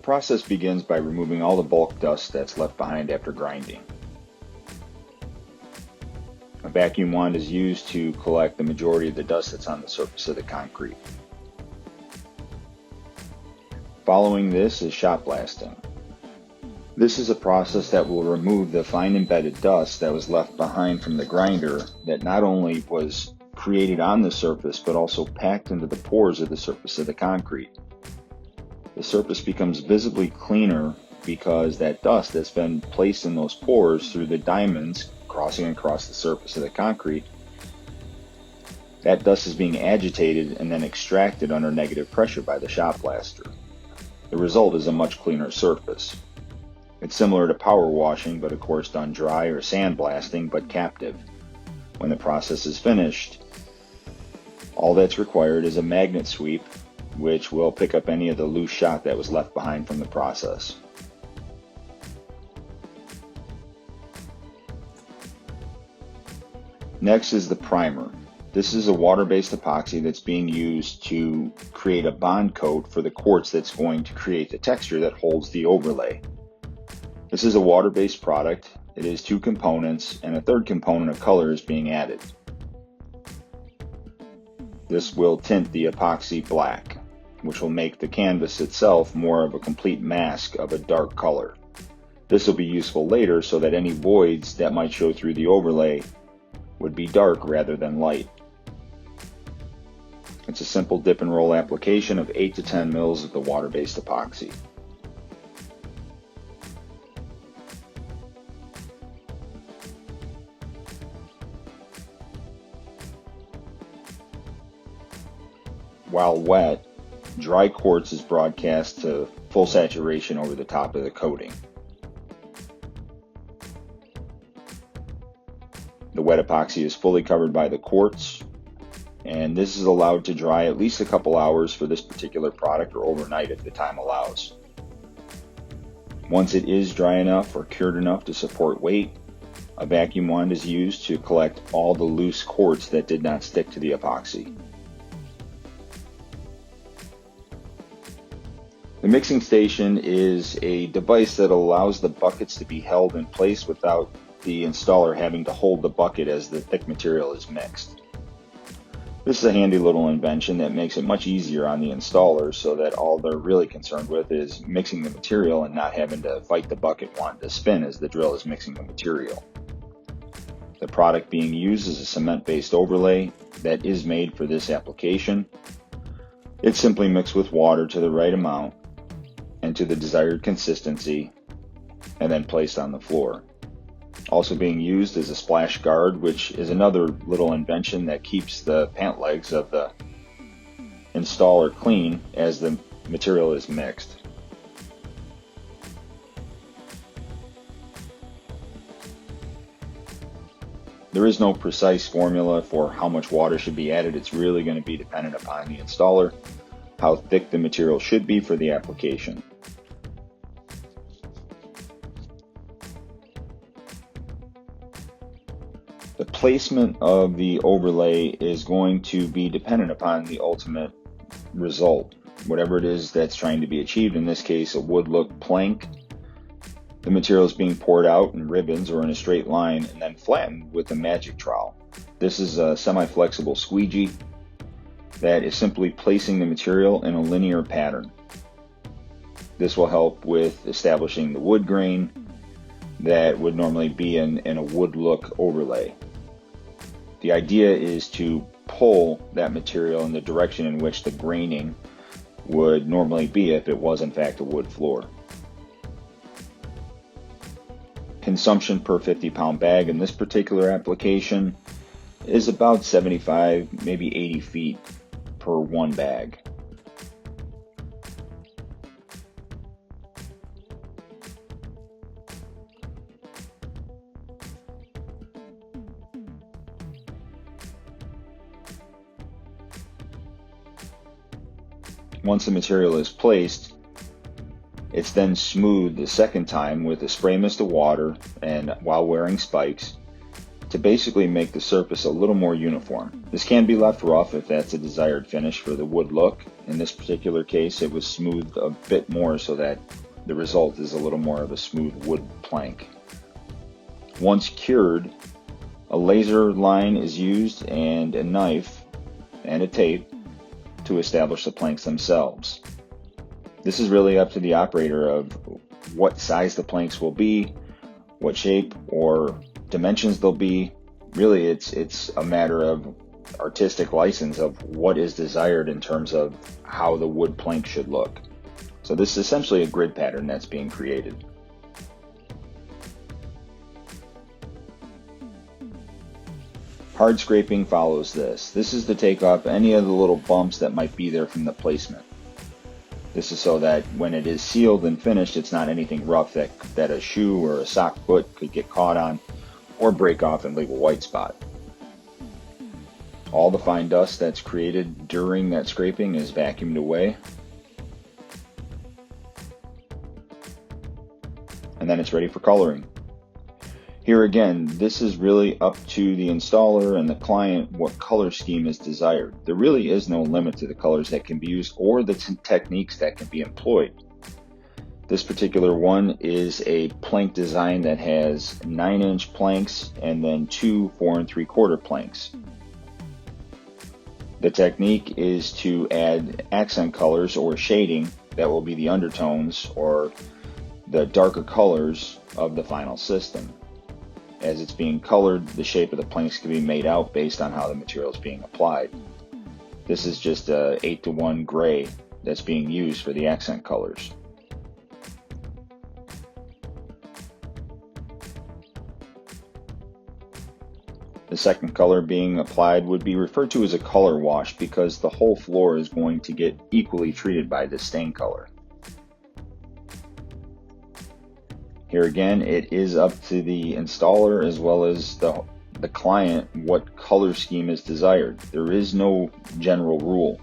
process begins by removing all the bulk dust that's left behind after grinding. A vacuum wand is used to collect the majority of the dust that's on the surface of the concrete. Following this is shot blasting. This is a process that will remove the fine embedded dust that was left behind from the grinder that not only was created on the surface but also packed into the pores of the surface of the concrete. The surface becomes visibly cleaner because that dust that's been placed in those pores through the diamonds crossing across the surface of the concrete, that dust is being agitated and then extracted under negative pressure by the shot blaster. The result is a much cleaner surface. It's similar to power washing, but of course done dry, or sandblasting, but captive. When the process is finished, all that's required is a magnet sweep, which will pick up any of the loose shot that was left behind from the process. Next is the primer. This is a water-based epoxy that's being used to create a bond coat for the quartz that's going to create the texture that holds the overlay. This is a water-based product. It is 2 components, and a third component of color is being added. This will tint the epoxy black, which will make the canvas itself more of a complete mask of a dark color. This will be useful later so that any voids that might show through the overlay would be dark rather than light. It's a simple dip and roll application of 8 to 10 mils of the water-based epoxy. While wet, dry quartz is broadcast to full saturation over the top of the coating. The wet epoxy is fully covered by the quartz, and this is allowed to dry at least a couple hours for this particular product, or overnight if the time allows. Once it is dry enough or cured enough to support weight, a vacuum wand is used to collect all the loose quartz that did not stick to the epoxy. The mixing station is a device that allows the buckets to be held in place without the installer having to hold the bucket as the thick material is mixed. This is a handy little invention that makes it much easier on the installer, so that all they're really concerned with is mixing the material and not having to fight the bucket wand to spin as the drill is mixing the material. The product being used is a cement-based overlay that is made for this application. It's simply mixed with water to the right amount and to the desired consistency, and then placed on the floor. Also being used is a splash guard, which is another little invention that keeps the pant legs of the installer clean as the material is mixed. There is no precise formula for how much water should be added. It's really going to be dependent upon the installer, how thick the material should be for the application. The placement of the overlay is going to be dependent upon the ultimate result, whatever it is that's trying to be achieved. In this case, a wood look plank. The material is being poured out in ribbons or in a straight line and then flattened with a magic trowel. This is a semi-flexible squeegee that is simply placing the material in a linear pattern. This will help with establishing the wood grain that would normally be in a wood look overlay. The idea is to pull that material in the direction in which the graining would normally be if it was in fact a wood floor. Consumption per 50-pound bag in this particular application is about 75, maybe 80 feet per one bag. Once the material is placed, it's then smoothed the second time with a spray mist of water and while wearing spikes. to basically make the surface a little more uniform. This can be left rough if that's a desired finish for the wood look. In this particular case, it was smoothed a bit more so that the result is a little more of a smooth wood plank. Once cured, a laser line is used and a knife and a tape to establish the planks themselves. This is really up to the operator of what size the planks will be, what shape or dimensions they'll be. Really, it's a matter of artistic license of what is desired in terms of how the wood plank should look. So this is essentially a grid pattern that's being created. Hard scraping follows this. This is to take off any of the little bumps that might be there from the placement. This is so that when it is sealed and finished, it's not anything rough that a shoe or a sock foot could get caught on or break off and leave a white spot. All the fine dust that's created during that scraping is vacuumed away. And then it's ready for coloring. Here again, this is really up to the installer and the client what color scheme is desired. There really is no limit to the colors that can be used or the techniques that can be employed. This particular one is a plank design that has 9-inch planks and then 2 4 3/4 planks. The technique is to add accent colors or shading that will be the undertones or the darker colors of the final system. As it's being colored, the shape of the planks can be made out based on how the material is being applied. This is just a 8:1 gray that's being used for the accent colors. The second color being applied would be referred to as a color wash because the whole floor is going to get equally treated by this stain color. Here again, it is up to the installer as well as the client what color scheme is desired. There is no general rule.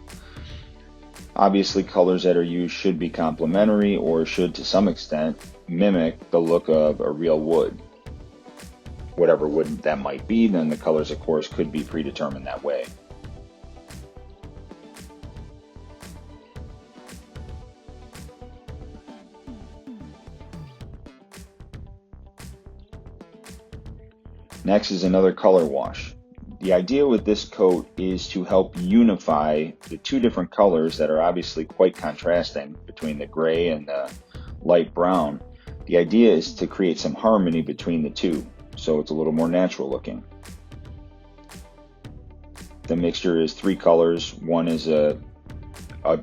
Obviously, colors that are used should be complementary or should to some extent mimic the look of a real wood. Whatever wood that might be, then the colors of course could be predetermined that way. Next is another color wash. The idea with this coat is to help unify the two different colors that are obviously quite contrasting between the gray and the light brown. The idea is to create some harmony between the two, so it's a little more natural looking. The mixture is 3 colors. One is a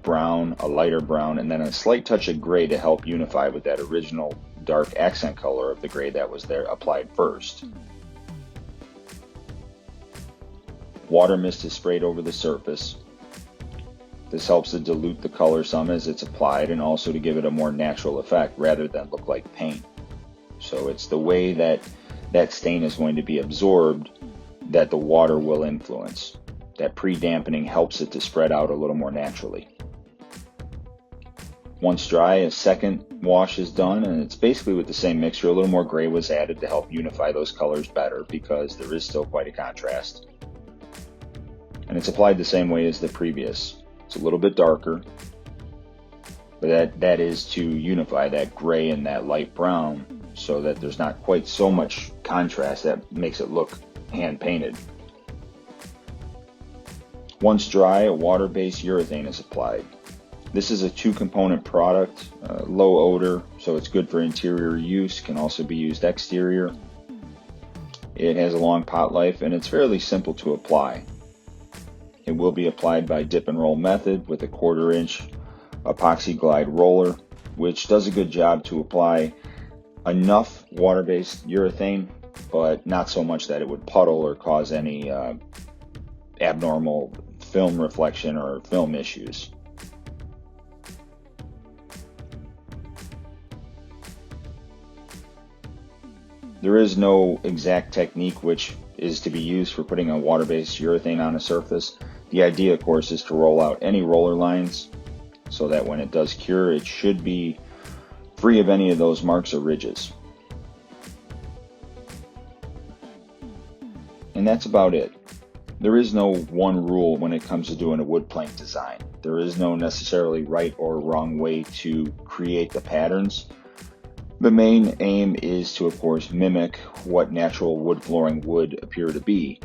brown, a lighter brown, and then a slight touch of gray to help unify with that original dark accent color of the gray that was there applied first. Water mist is sprayed over the surface. This helps to dilute the color some as it's applied and also to give it a more natural effect rather than look like paint. So it's the way that stain is going to be absorbed that the water will influence. That pre-dampening helps it to spread out a little more naturally. Once dry, a second wash is done, and it's basically with the same mixture. A little more gray was added to help unify those colors better because there is still quite a contrast. And it's applied the same way as the previous. It's a little bit darker, but that is to unify that gray and that light brown so that there's not quite so much contrast that makes it look hand painted. Once dry, a water-based urethane is applied. This is a 2-component product, low odor, so it's good for interior use, can also be used exterior. It has a long pot life and it's fairly simple to apply. It will be applied by dip and roll method with a 1/4-inch epoxy glide roller, which does a good job to apply enough water-based urethane, but not so much that it would puddle or cause any abnormal film reflection or film issues. There is no exact technique which is to be used for putting a water-based urethane on a surface. The idea, of course, is to roll out any roller lines so that when it does cure, it should be free of any of those marks or ridges. And that's about it. There is no one rule when it comes to doing a wood plank design. There is no necessarily right or wrong way to create the patterns. The main aim is to, of course, mimic what natural wood flooring would appear to be.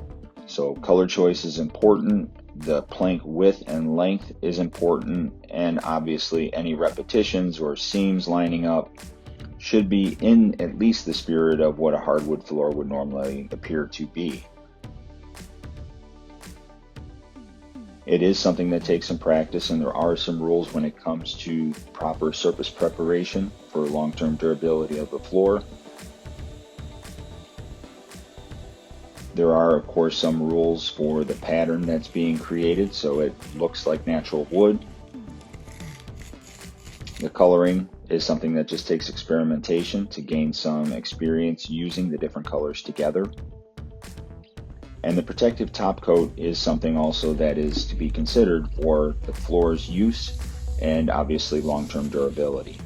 So color choice is important, the plank width and length is important, and obviously any repetitions or seams lining up should be in at least the spirit of what a hardwood floor would normally appear to be. It is something that takes some practice, and there are some rules when it comes to proper surface preparation for long-term durability of the floor. There are, of course, some rules for the pattern that's being created so it looks like natural wood. The coloring is something that just takes experimentation to gain some experience using the different colors together. And the protective top coat is something also that is to be considered for the floor's use and obviously long-term durability.